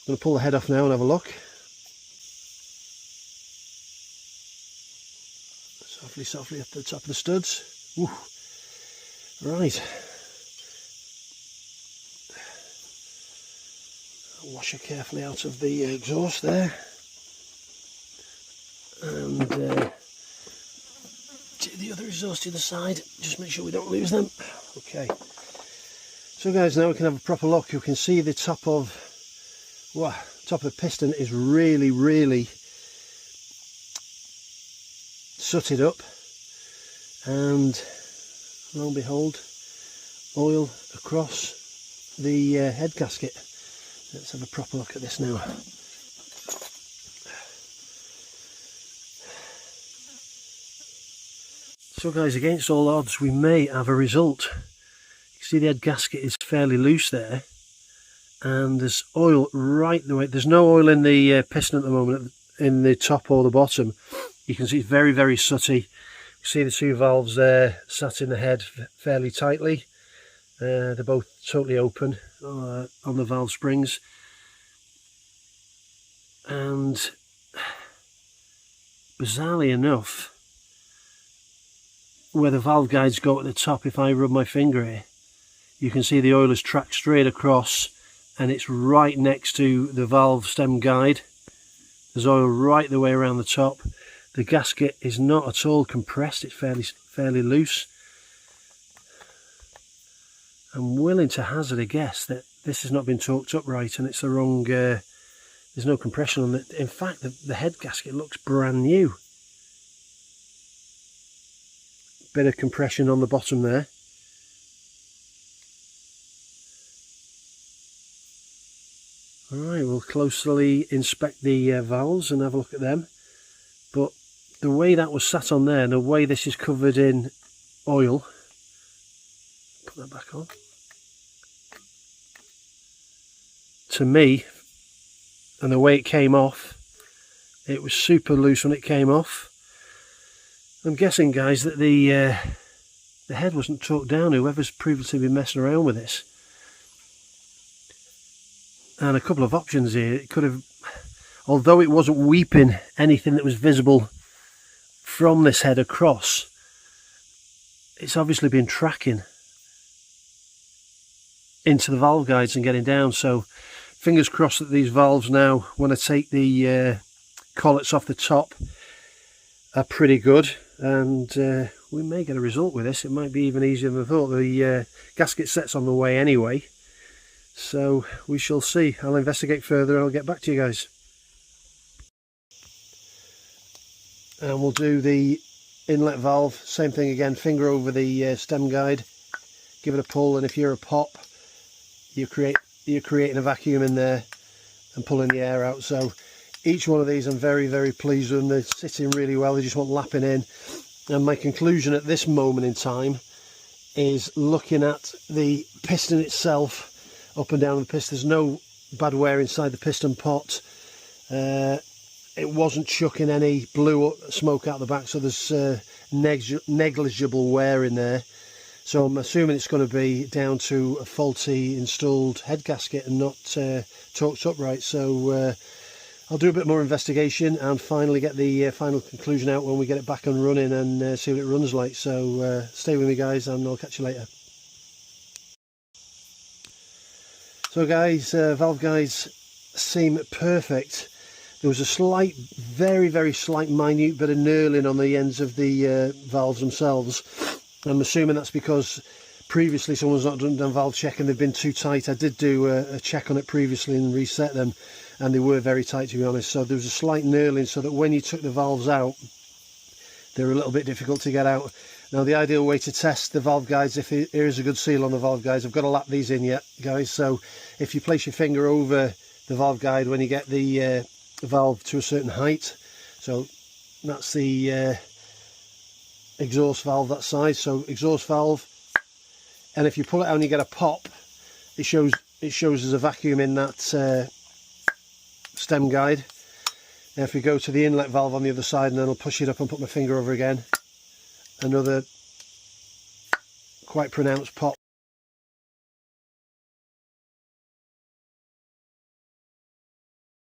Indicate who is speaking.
Speaker 1: going to pull the head off now and have a look. Softly, softly up the top of the studs. Ooh. Right. Washer carefully out of the exhaust there. And the other exhaust to the side. Just make sure we don't lose them. Okay. So guys, now we can have a proper look. You can see the top of the piston is really sooted up, and lo and behold, oil across the head gasket. Let's have a proper look at this now. So guys, against all odds, we may have a result. You see the head gasket is fairly loose there, and there's oil right the way. There's no oil in the piston at the moment, in the top or the bottom. You can see it's very sooty. You see the two valves there sat in the head fairly tightly. They're both totally open on the valve springs. And bizarrely enough, where the valve guides go at the top, if I rub my finger here, you can see the oil is tracked straight across, and it's right next to the valve stem guide. There's oil right the way around the top. The gasket is not at all compressed, it's fairly loose. I'm willing to hazard a guess that this has not been torqued up right, and it's the wrong, there's no compression on it. In fact, the head gasket looks brand new. Bit of compression on the bottom there. Alright, we'll closely inspect the valves and have a look at them. But the way that was sat on there and the way this is covered in oil, put that back on, to me, and the way it came off, it was super loose when it came off. I'm guessing, guys, that the head wasn't torqued down, whoever's previously been messing around with this. And a couple of options here. It could have, although it wasn't weeping anything that was visible from this head across, it's obviously been tracking into the valve guides and getting down. So fingers crossed that these valves now, when I take the collets off the top, are pretty good, and we may get a result with this. It might be even easier than I thought. The gasket set's on the way anyway, so we shall see. I'll investigate further and I'll get back to you guys. And we'll do the inlet valve, same thing again, finger over the stem guide, give it a pull, and if you're a pop, you're creating a vacuum in there and pulling the air out. So each one of these I'm very pleased with them. They're sitting really well, they just want lapping in. And my conclusion at this moment in time is, looking at the piston itself, up and down the piston, there's no bad wear inside the piston pot. It wasn't chucking any blue smoke out the back, so there's negligible wear in there. So I'm assuming it's going to be down to a faulty installed head gasket and not torqued up right. So I'll do a bit more investigation and finally get the final conclusion out when we get it back and running, and see what it runs like. So stay with me, guys, and I'll catch you later. So guys, valve guides seem perfect. There was a slight, very slight, minute bit of knurling on the ends of the valves themselves. I'm assuming that's because previously someone's not done valve check and they've been too tight. I did do a check on it previously and reset them, and they were very tight, to be honest. So there was a slight knurling, so that when you took the valves out, they were a little bit difficult to get out. Now the ideal way to test the valve guides, if there is a good seal on the valve guides, I've got to lap these in yet, guys. So if you place your finger over the valve guide when you get the valve to a certain height, so that's the exhaust valve, that size, so exhaust valve, and if you pull it out and you get a pop, it shows there's a vacuum in that stem guide. And if we go to the inlet valve on the other side, and then I'll push it up and put my finger over again, another quite pronounced pop.